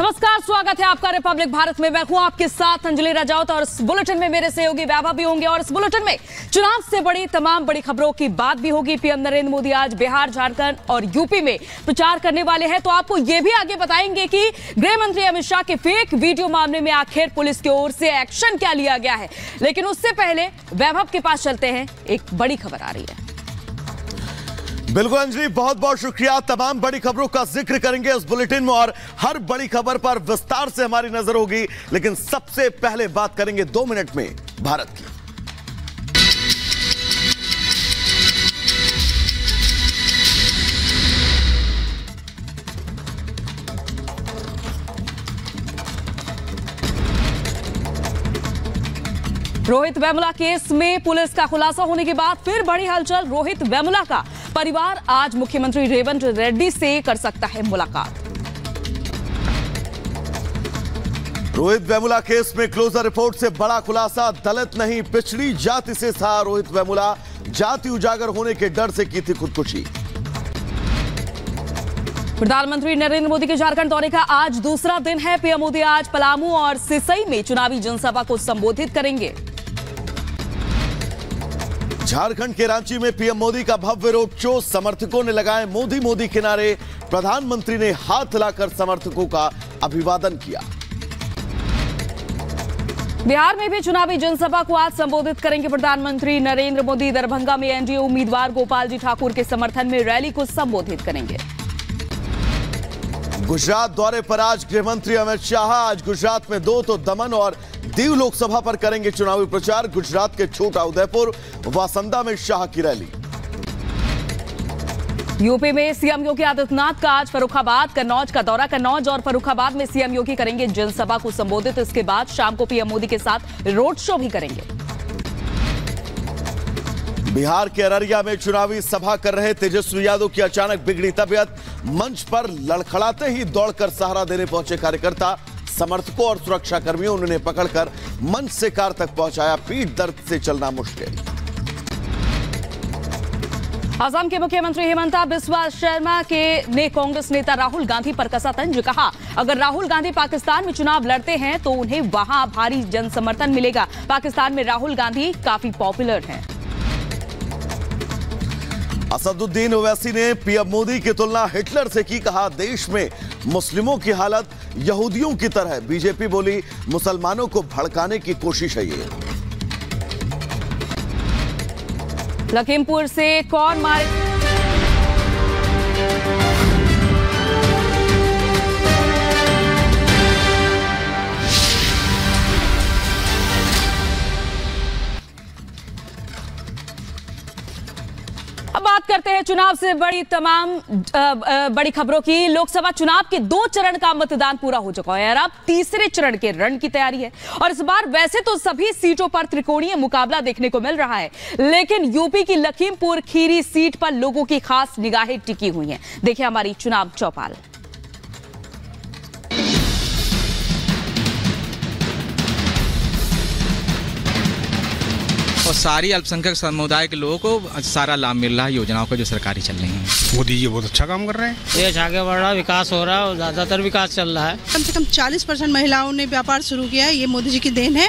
नमस्कार, स्वागत है आपका रिपब्लिक भारत में। मैं हूं आपके साथ अंजलि राजौत और इस बुलेटिन में मेरे सहयोगी वैभव भी होंगे। और इस बुलेटिन में चुनाव से बड़ी तमाम बड़ी खबरों की बात भी होगी। पीएम नरेंद्र मोदी आज बिहार, झारखंड और यूपी में प्रचार करने वाले हैं, तो आपको यह भी आगे बताएंगे कि गृह मंत्री अमित शाह के फेक वीडियो मामले में आखिर पुलिस की ओर से एक्शन क्या लिया गया है। लेकिन उससे पहले वैभव के पास चलते हैं, एक बड़ी खबर आ रही है। बिल्कुल अंजलि, बहुत बहुत शुक्रिया। तमाम बड़ी खबरों का जिक्र करेंगे इस बुलेटिन में और हर बड़ी खबर पर विस्तार से हमारी नजर होगी। लेकिन सबसे पहले बात करेंगे 2 मिनट में भारत की। रोहित वेमुला केस में पुलिस का खुलासा होने के बाद फिर बड़ी हलचल। रोहित वेमुला का परिवार आज मुख्यमंत्री रेवंत रेड्डी से कर सकता है मुलाकात। रोहित वेमुला केस में क्लोजर रिपोर्ट से बड़ा खुलासा। दलित नहीं, पिछड़ी जाति से था रोहित वेमुला। जाति उजागर होने के डर से की थी खुदकुशी। प्रधानमंत्री नरेंद्र मोदी के झारखंड दौरे का आज दूसरा दिन है। पीएम मोदी आज पलामू और सिसई में चुनावी जनसभा को संबोधित करेंगे। झारखंड के रांची में पीएम मोदी का भव्य रोड शो। समर्थकों ने लगाए मोदी मोदी के नारे। प्रधानमंत्री ने हाथ हिलाकर समर्थकों का अभिवादन किया। बिहार में भी चुनावी जनसभा को आज संबोधित करेंगे प्रधानमंत्री नरेंद्र मोदी। दरभंगा में एनडीए उम्मीदवार गोपाल जी ठाकुर के समर्थन में रैली को संबोधित करेंगे। गुजरात दौरे पर आज गृह मंत्री अमित शाह। आज गुजरात में 2 तो दमन और दीव लोकसभा पर करेंगे चुनावी प्रचार। गुजरात के छोटा उदयपुर, वासंदा में शाह की रैली। यूपी में सीएम योगी आदित्यनाथ का आज फर्रुखाबाद, कन्नौज का दौरा। कन्नौज और फर्रुखाबाद में सीएम योगी करेंगे जनसभा को संबोधित। इसके बाद शाम को पीएम मोदी के साथ रोड शो भी करेंगे। बिहार के अररिया में चुनावी सभा कर रहे तेजस्वी यादव की अचानक बिगड़ी तबीयत। मंच पर लड़खड़ाते ही दौड़कर सहारा देने पहुंचे कार्यकर्ता। समर्थकों और सुरक्षा कर्मियों ने उन्हें पकड़कर मंच से कार तक पहुंचाया। पीठ दर्द से चलना मुश्किल। असम के मुख्यमंत्री हेमंता बिस्वा शर्मा ने कांग्रेस नेता राहुल गांधी पर कसा तंज। कहा, अगर राहुल गांधी पाकिस्तान में चुनाव लड़ते हैं तो उन्हें वहां भारी जनसमर्थन मिलेगा। पाकिस्तान में राहुल गांधी काफी पॉपुलर हैं। असदुद्दीन ओवैसी ने पीएम मोदी की तुलना हिटलर से की। कहा, देश में मुस्लिमों की हालत यहूदियों की तरह। बीजेपी बोली, मुसलमानों को भड़काने की कोशिश है ये। लखीमपुर से कौन मारे बात करते हैं चुनाव से बड़ी तमाम बड़ी खबरों की। लोकसभा चुनाव के 2 चरण का मतदान पूरा हो चुका है और अब तीसरे चरण के रण की तैयारी है। और इस बार वैसे तो सभी सीटों पर त्रिकोणीय मुकाबला देखने को मिल रहा है, लेकिन यूपी की लखीमपुर खीरी सीट पर लोगों की खास निगाहें टिकी हुई हैं। देखिए हमारी चुनाव चौपाल। और सारी अल्पसंख्यक समुदाय के लोगों को सारा लाभ मिल रहा है योजनाओं का जो सरकारी चल रही है। मोदी जी बहुत अच्छा काम कर रहे हैं। देश आगे बढ़ रहा है, विकास हो रहा है और ज्यादातर विकास चल रहा है। कम से कम 40% महिलाओं ने व्यापार शुरू किया है। ये मोदी जी की देन है।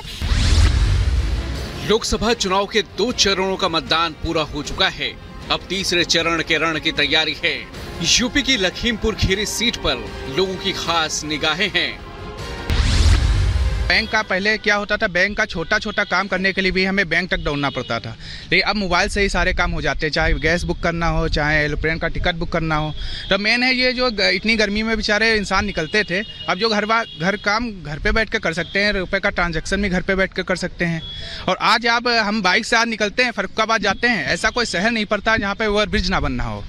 लोकसभा चुनाव के 2 चरणों का मतदान पूरा हो चुका है। अब तीसरे चरण के रण की तैयारी है। यूपी की लखीमपुर खीरी सीट पर लोगों की खास निगाहें हैं। बैंक का पहले क्या होता था, बैंक का छोटा छोटा काम करने के लिए भी हमें बैंक तक दौड़ना पड़ता था, लेकिन अब मोबाइल से ही सारे काम हो जाते हैं। चाहे गैस बुक करना हो, चाहे एरोप्लेन का टिकट बुक करना हो। तो मेन है ये, जो इतनी गर्मी में बेचारे इंसान निकलते थे, अब जो घर काम घर पे बैठ कर कर सकते हैं। रुपए का ट्रांजैक्शन भी घर पे बैठ कर सकते हैं। और आज अब हम बाइक से आज निकलते हैं, फर्रुखाबाद जाते हैं। ऐसा कोई शहर नहीं पड़ता जहाँ पे ओवर ब्रिज ना बनना हो।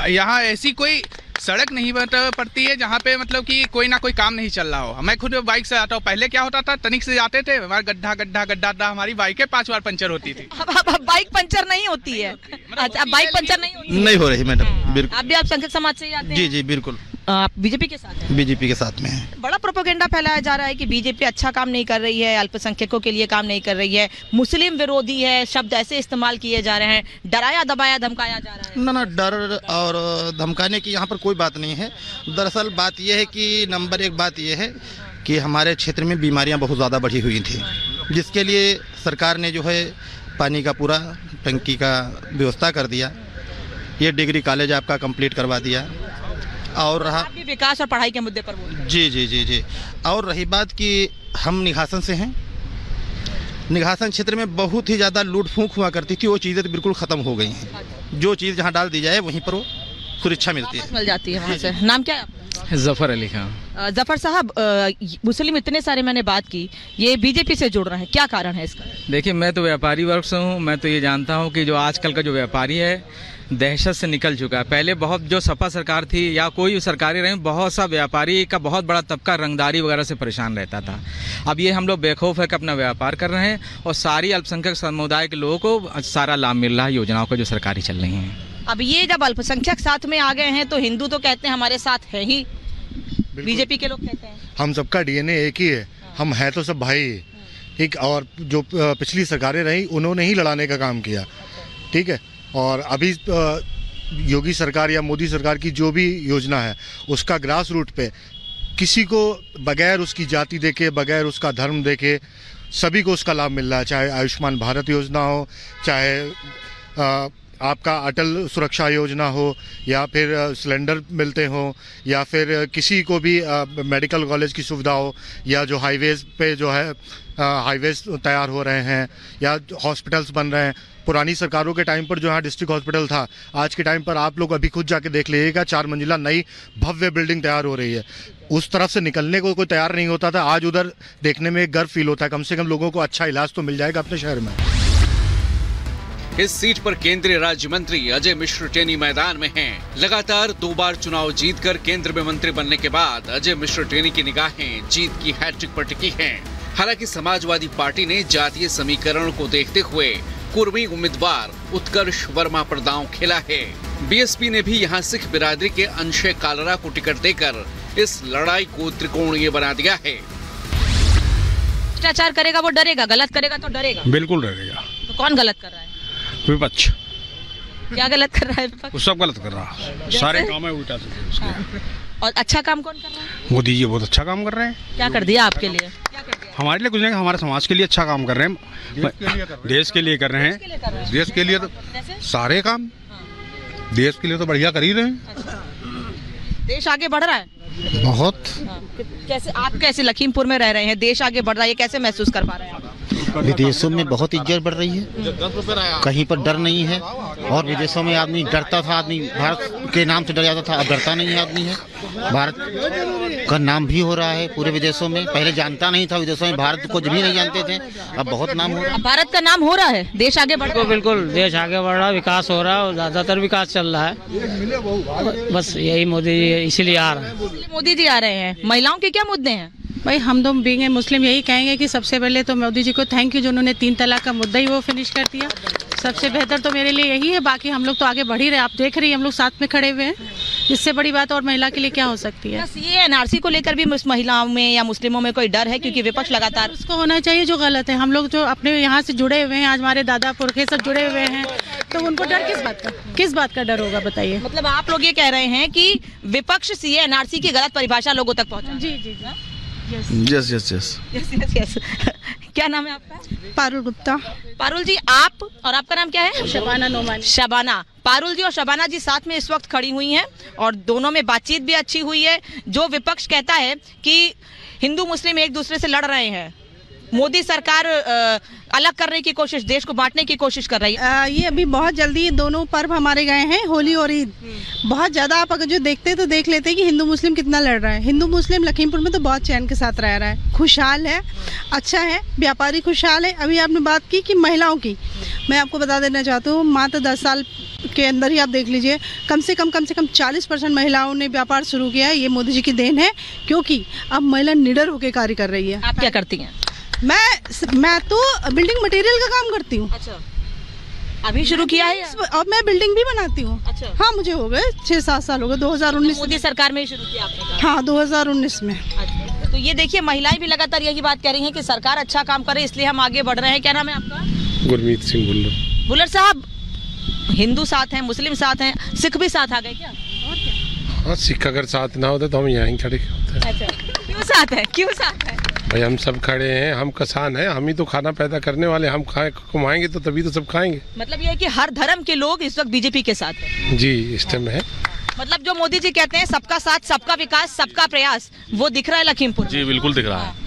यहाँ ऐसी कोई सड़क नहीं पड़ती है जहाँ पे मतलब कि कोई ना कोई काम नहीं चल रहा हो। मैं खुद बाइक से आता हूँ। पहले क्या होता था, तनिक से जाते थे, हमारा गड्ढा हमारी बाइकें 5 बार पंचर होती थी। बाइक पंचर नहीं होती है। अच्छा, बाइक पंचर नहीं हो रही मैडम। बिल्कुल। आप भी अल्पसंख्यक समाज से ही आते हैं? जी बिल्कुल। आप बीजेपी के साथ हैं? बीजेपी के साथ में है। बड़ा प्रोपेगेंडा फैलाया जा रहा है कि बीजेपी अच्छा काम नहीं कर रही है, अल्पसंख्यकों के लिए काम नहीं कर रही है, मुस्लिम विरोधी है, शब्द ऐसे इस्तेमाल किए जा रहे हैं, डराया दबाया धमकाया जा रहा है। ना डर और धमकाने की यहाँ पर कोई बात नहीं है। दरअसल बात यह है कि नंबर एक बात यह है कि हमारे क्षेत्र में बीमारियाँ बहुत ज़्यादा बढ़ी हुई थी, जिसके लिए सरकार ने जो है पानी का पूरा टंकी का व्यवस्था कर दिया। ये डिग्री कॉलेज आपका कंप्लीट करवा दिया। और रहा आप भी विकास और पढ़ाई के मुद्दे पर बोल। जी जी जी जी। और रही बात कि हम निघासन से हैं, निघासन क्षेत्र में बहुत ही ज़्यादा लूट फूंक हुआ करती थी, वो चीज़ें तो बिल्कुल ख़त्म हो गई हैं। जो चीज़ जहाँ डाल दी जाए वहीं पर वो सुरक्षा मिलती है, मिल जाती है वहाँ से। नाम क्या है आपका? जफर अली खान। जफर साहब, मुस्लिम इतने सारे मैंने बात की, ये बीजेपी से जुड़ रहे हैं, क्या कारण है इसका? देखिए, मैं तो व्यापारी वर्ग से हूँ। मैं तो ये जानता हूँ कि जो आजकल का जो व्यापारी है दहशत से निकल चुका है। पहले बहुत जो सपा सरकार थी या कोई सरकारी रही, बहुत सा व्यापारी का बहुत बड़ा तबका रंगदारी वगैरह से परेशान रहता था। अब ये हम लोग बेखौफ है कि अपना व्यापार कर रहे हैं और सारी अल्पसंख्यक समुदाय के लोगों को सारा लाभ मिल रहा है योजनाओं को जो सरकारी चल रही हैं। अब ये जब अल्पसंख्यक साथ में आ गए हैं तो हिंदू तो कहते हैं हमारे साथ है ही, बीजेपी के लोग कहते हैं हम सबका डीएनए एक ही है, हम हैं तो सब भाई, ठीक। और जो पिछली सरकारें रही उन्होंने ही लड़ाने का काम किया, ठीक है। और अभी योगी सरकार या मोदी सरकार की जो भी योजना है उसका ग्रास रूट पे किसी को बगैर उसकी जाति देखे, बगैर उसका धर्म देखे, सभी को उसका लाभ मिल रहा है। चाहे आयुष्मान भारत योजना हो, चाहे आपका अटल सुरक्षा योजना हो, या फिर सिलेंडर मिलते हो, या फिर किसी को भी मेडिकल कॉलेज की सुविधा हो, या जो हाईवेज पे जो है हाईवेज तैयार हो रहे हैं, या हॉस्पिटल्स बन रहे हैं। पुरानी सरकारों के टाइम पर जो है डिस्ट्रिक्ट हॉस्पिटल था, आज के टाइम पर आप लोग अभी खुद जाके देख लीजिएगा, 4 मंजिला नई भव्य बिल्डिंग तैयार हो रही है। उस तरफ से निकलने को कोई तैयार नहीं होता था, आज उधर देखने में एक गर्व फील होता है, कम से कम लोगों को अच्छा इलाज तो मिल जाएगा अपने शहर में। इस सीट पर केंद्रीय राज्य मंत्री अजय मिश्र टेनी मैदान में हैं। लगातार 2 बार चुनाव जीतकर केंद्र में मंत्री बनने के बाद अजय मिश्र टेनी की निगाहें जीत की हैट्रिक पर टिकी हैं। हालांकि समाजवादी पार्टी ने जातीय समीकरण को देखते हुए कुर्मी उम्मीदवार उत्कर्ष वर्मा पर दांव खेला है। बीएसपी ने भी यहां सिख बिरादरी के अंशे कालरा को टिकट देकर इस लड़ाई को त्रिकोणीय बना दिया है। भ्रष्टाचार करेगा वो डरेगा, गलत करेगा तो डरेगा। बिल्कुल डरेगा। तो कौन गलत कर रहा है? विपक्ष। क्या गलत कर रहा है विपक्ष? सब गलत कर रहा है, सारे काम है उल्टा से उसके। और अच्छा काम कौन कर रहा है? मोदी जी बहुत अच्छा काम कर रहे हैं। क्या कर दिया आपके लिए? हमारे लिए कुछ नहीं, हमारे समाज के लिए अच्छा काम कर रहे हैं, देश के लिए कर रहे हैं। देश के लिए तो सारे काम देश के लिए तो बढ़िया कर ही रहे हैं। देश आगे बढ़ रहा है बहुत। कैसे आप कैसे लखीमपुर में रह रहे हैं, देश आगे बढ़ रहा है, ये कैसे महसूस कर पा रहे हैं आप? विदेशों में बहुत इज्जत बढ़ रही है, कहीं पर डर नहीं है। और विदेशों में आदमी डरता था, आदमी भारत के नाम से डर जाता था, अब डरता नहीं है आदमी है। भारत का नाम भी हो रहा है पूरे विदेशों में, पहले जानता नहीं था विदेशों में, भारत को भी नहीं जानते थे, अब बहुत नाम हो रहा है। भारत का नाम हो रहा है, देश आगे बढ़ रहा है। बिल्कुल देश आगे बढ़ रहा है, विकास हो रहा है और ज्यादातर विकास चल रहा है। बस यही मोदी जी इसीलिए आ रहा है। मोदी जी आ रहे हैं। महिलाओं के क्या मुद्दे हैं? भाई हम तो बीइंग मुस्लिम यही कहेंगे कि सबसे पहले तो मोदी जी को थैंक यू, जो उन्होंने 3 तलाक का मुद्दा ही वो फिनिश कर दिया। सबसे बेहतर तो मेरे लिए यही है, बाकी हम लोग तो आगे बढ़ ही रहे, आप देख रही हैं हम लोग साथ में खड़े हुए हैं, इससे बड़ी बात और महिला के लिए क्या हो सकती है? बस ये एनआरसी को लेकर भी महिलाओं में या मुस्लिमों में कोई डर है, क्योंकि विपक्ष लगातार उसको होना चाहिए जो गलत है। हम लोग जो अपने यहाँ से जुड़े हुए हैं, आज हमारे दादा पुरखे सब जुड़े हुए हैं, तो उनको डर किस बात का डर होगा बताइए? मतलब आप लोग ये कह रहे हैं कि विपक्ष सीए एनआरसी की गलत परिभाषा लोगों तक पहुँचा? जी जी यस यस यस यस। क्या नाम है आपका? पारुल गुप्ता। पारुल जी, आप और आपका नाम क्या है? शबाना नोमानी। शबाना। पारुल जी और शबाना जी साथ में इस वक्त खड़ी हुई हैं और दोनों में बातचीत भी अच्छी हुई है। जो विपक्ष कहता है कि हिंदू मुस्लिम एक दूसरे से लड़ रहे हैं, मोदी सरकार अलग करने की कोशिश, देश को बांटने की कोशिश कर रही है। ये अभी बहुत जल्दी दोनों पर्व हमारे गए हैं, होली और ईद। बहुत ज़्यादा आप अगर जो देखते तो देख लेते कि हिंदू मुस्लिम कितना लड़ रहा है। हिंदू मुस्लिम लखीमपुर में तो बहुत चैन के साथ रह रहा है, खुशहाल है, अच्छा है, व्यापारी खुशहाल है। अभी आपने बात की कि महिलाओं की, मैं आपको बता देना चाहती हूँ, मात्र 10 साल के अंदर ही आप देख लीजिए कम से कम 40% महिलाओं ने व्यापार शुरू किया है। ये मोदी जी की देन है, क्योंकि अब महिला निडर होकर कार्य कर रही है। आप क्या करती हैं? मैं तो बिल्डिंग मटेरियल का काम करती हूँ। अच्छा। अभी शुरू किया है? अब मैं बिल्डिंग भी बनाती हूँ। अच्छा। हाँ, मुझे हो गए 6-7 साल हो गए। 2019 मोदी सरकार में ही शुरू किया आपने? हाँ, 2019 में। अच्छा। तो ये देखिए, महिलाएं भी लगातार यही बात कह रही हैं कि सरकार अच्छा काम करे इसलिए हम आगे बढ़ रहे हैं। क्या नाम है आपका? गुरमीत सिंह बुल्लर। बुल्लर साहब, हिंदू साथ हैं, मुस्लिम साथ हैं, सिख भी साथ आ गए क्या? हाँ, सिख अगर साथ ना होते तो हम यहाँ खड़े होते। अच्छा, क्यों साथ है? क्यों साथ है? भाई हम सब खड़े हैं, हम किसान हैं, हम ही तो खाना पैदा करने वाले, हम कमाएंगे तो तभी तो सब खाएंगे। मतलब ये है कि हर धर्म के लोग इस वक्त बीजेपी के साथ हैं। जी, इस टाइम है। मतलब जो मोदी जी कहते हैं सबका साथ, सबका विकास, सबका प्रयास, वो दिख रहा है लखीमपुर? जी बिल्कुल दिख रहा है।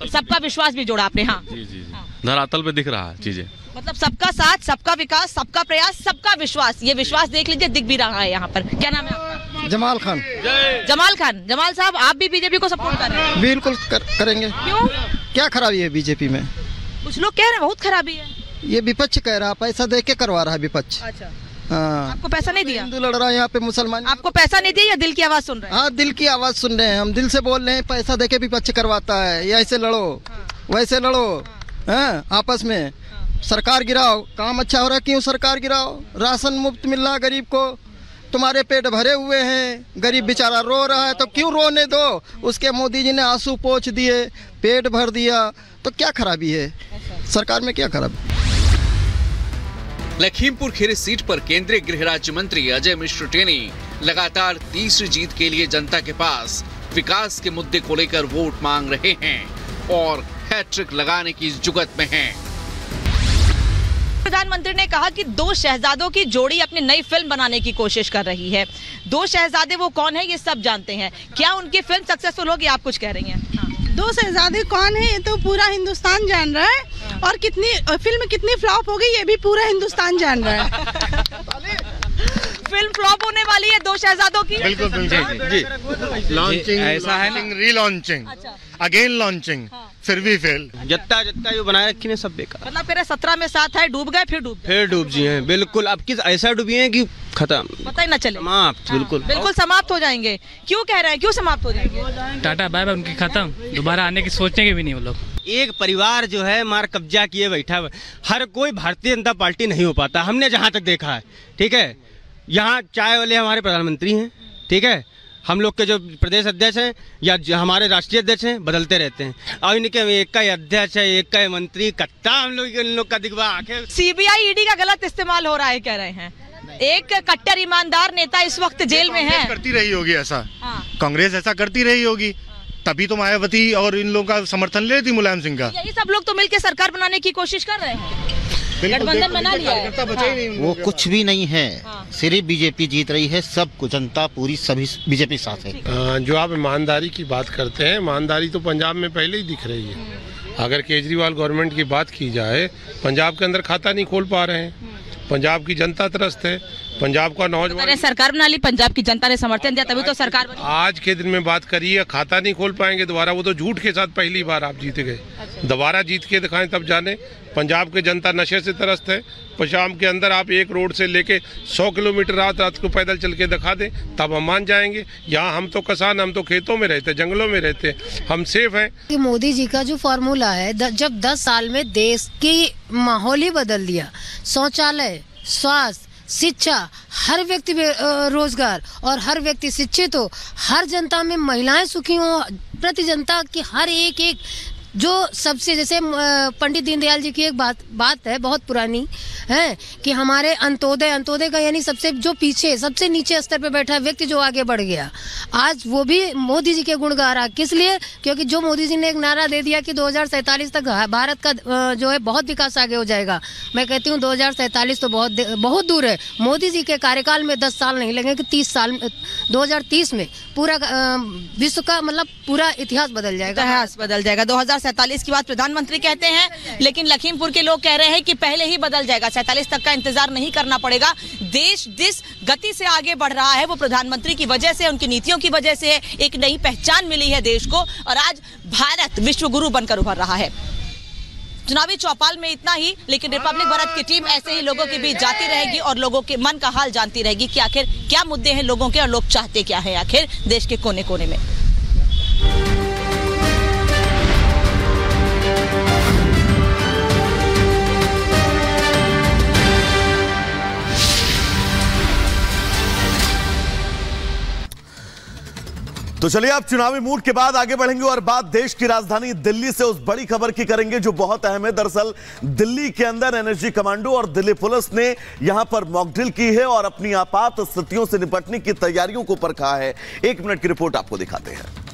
सबका विश्वास भी जोड़ा आपने? हाँ जी जी, धरातल पे दिख रहा है चीजें। मतलब सबका साथ, सबका विकास, सबका प्रयास, सबका विश्वास, ये विश्वास देख लीजिए दिख भी रहा है यहाँ पर। क्या नाम है आपका? जमाल खान। जमाल खान। जमाल साहब, आप भी बीजेपी को सपोर्ट कर रहे हैं? बिल्कुल करेंगे। क्यों? क्या खराबी है बीजेपी में? कुछ लोग कह रहे हैं बहुत खराबी है। ये विपक्ष कह रहा है, पैसा दे के करवा रहा है विपक्ष। अच्छा। हाँ। आपको पैसा नहीं दिया? हिंदू लड़ रहा है यहाँ पे, मुसलमान। आपको पैसा नहीं दिया या दिल की आवाज सुन रहे हैं? हाँ, दिल की आवाज सुन रहे हैं, हम दिल से बोल रहे हैं। पैसा दे के विपक्ष करवाता है, ये ऐसे लड़ो वैसे लड़ो, आपस में सरकार गिराओ। काम अच्छा हो रहा है, क्यों सरकार गिराओ? राशन मुफ्त मिल रहा है गरीब को, तुम्हारे पेट भरे हुए हैं, गरीब बेचारा रो रहा है तो क्यों रोने दो? उसके मोदी जी ने आंसू पोंछ दिए, पेट भर दिया, तो क्या खराबी है सरकार में? क्या खराबी? लखीमपुर खीरी सीट पर केंद्रीय गृह राज्य मंत्री अजय मिश्र टेनी लगातार तीसरी जीत के लिए जनता के पास विकास के मुद्दे को लेकर वोट मांग रहे हैं और हैट्रिक लगाने की जुगत में हैं। प्रधानमंत्री ने कहा कि दो शहजादों की जोड़ी अपनी नई फिल्म बनाने की कोशिश कर रही है। दो शहजादे वो कौन है ये सब जानते हैं। क्या उनकी फिल्म सक्सेसफुल होगी? आप कुछ कह रही हैं। दो शहजादे कौन है ये तो पूरा हिंदुस्तान जान रहा है, और फिल्म कितनी फ्लॉप हो गई ये भी पूरा हिंदुस्तान जान रहा है। फिल्म फ्लॉप होने वाली है दो शहजादों की? बिल्कुल बिल्कुल जी। लॉन्चिंग, ऐसा है ना, रीलॉन्चिंग, अगेन लॉन्चिंग, फिर भी फेल। जत्ता जो बनाए रखी ने सब बेकार। मतलब फिर 17 में साथ है, डूब गए, फिर डूब जी हैं। बिल्कुल, अब किस ऐसा डूबी है कि खत्म, पता ही न चले, समाप्त। बिल्कुल समाप्त हो जाएंगे। क्यों कह रहे हैं, क्यों समाप्त हो जाएंगे? टाटा बाय बाय, उनकी खत्म, दोबारा आने की सोचेंगे भी नहीं वो लोग। एक परिवार जो है मार कब्जा किए बैठा है। हर कोई भारतीय जनता पार्टी नहीं हो पाता, हमने जहाँ तक देखा है। ठीक है, यहाँ चाय वाले हमारे प्रधानमंत्री हैं, ठीक है, हम लोग के जो प्रदेश अध्यक्ष हैं या जो हमारे राष्ट्रीय अध्यक्ष हैं बदलते रहते हैं, और इनके एक का अध्यक्ष है, एक का मंत्री, कत्ता हम लोग का दिखवा आखिर। सीबीआई ईडी का गलत इस्तेमाल हो रहा है कह रहे हैं। एक कट्टर ईमानदार नेता इस वक्त जेल में है। करती रही होगी ऐसा, कांग्रेस ऐसा करती रही होगी, तभी तो मायावती और इन लोगों का समर्थन ले रही थी, मुलायम सिंह का। यही सब लोग तो मिलकर सरकार बनाने की कोशिश कर रहे हैं, गठबंधन बना लिया है। वो कुछ भी नहीं है, सिर्फ बीजेपी जीत रही है, सबको जनता पूरी सभी बीजेपी साथ है। जो आप ईमानदारी की बात करते हैं, ईमानदारी तो पंजाब में पहले ही दिख रही है। अगर केजरीवाल गवर्नमेंट की बात की जाए, पंजाब के अंदर खाता नहीं खोल पा रहे हैं, पंजाब की जनता त्रस्त है, पंजाब का नौजवान। सरकार बना ली, पंजाब की जनता ने समर्थन दिया, तभी तो सरकार बनी। आज के दिन में बात करिए, खाता नहीं खोल पाएंगे दोबारा, वो तो झूठ के साथ पहली बार आप जीते गए। दोबारा जीत के दिखाएं तब जाने। पंजाब की जनता नशे से त्रस्त है। पंजाब के अंदर आप एक रोड से लेके 100 किलोमीटर रात को पैदल चल के दिखा दें, तब हम मान जाएंगे। यहाँ हम तो किसान, हम तो खेतों में रहते, जंगलों में रहते, हम सेफ हैं। मोदी जी का जो फॉर्मूला है, जब 10 साल में देश की माहौल ही बदल दिया, शौचालय, स्वास्थ्य, शिक्षा, हर व्यक्ति रोजगार और हर व्यक्ति शिक्षित हो, हर जनता में महिलाएं सुखी हो, प्रति जनता की हर एक जो सबसे, जैसे पंडित दीनदयाल जी की एक बात है बहुत पुरानी है कि हमारे अंत्योदय का यानी सबसे जो पीछे, सबसे नीचे स्तर पे बैठा व्यक्ति जो आगे बढ़ गया, आज वो भी मोदी जी के गुण गा रहा। किस लिए? क्योंकि जो मोदी जी ने एक नारा दे दिया कि 2047 तक भारत का जो है बहुत विकास आगे हो जाएगा। मैं कहती हूँ 2047 तो बहुत दूर है। मोदी जी के कार्यकाल में 10 साल नहीं लगेंगे, 30 साल, 2030 में पूरा विश्व का मतलब पूरा इतिहास बदल जाएगा। 2047 की बात प्रधानमंत्री कहते हैं, लेकिन लखीमपुर के लोग कह रहे हैं कि पहले ही बदल जाएगा, 47 तक का इंतजार नहीं करना पड़ेगा। देश जिस गति से आगे बढ़ रहा है वो प्रधानमंत्री की वजह से, उनकी नीतियों की वजह से एक नई पहचान मिली है देश को, और आज भारत विश्व गुरु बनकर उभर रहा है। चुनावी चौपाल में इतना ही, लेकिन रिपब्लिक भारत की टीम ऐसे ही लोगों के बीच जाती रहेगी और लोगों के मन का हाल जानती रहेगी कि आखिर क्या मुद्दे हैं लोगों के और लोग चाहते क्या है आखिर देश के कोने कोने में। तो चलिए अब चुनावी मूड के बाद आगे बढ़ेंगे और बात देश की राजधानी दिल्ली से उस बड़ी खबर की करेंगे जो बहुत अहम है। दरअसल दिल्ली के अंदर एनएसजी कमांडो और दिल्ली पुलिस ने यहां पर मॉकड्रिल की है और अपनी आपात स्थितियों से निपटने की तैयारियों को परखा है। 1 मिनट की रिपोर्ट आपको दिखाते हैं।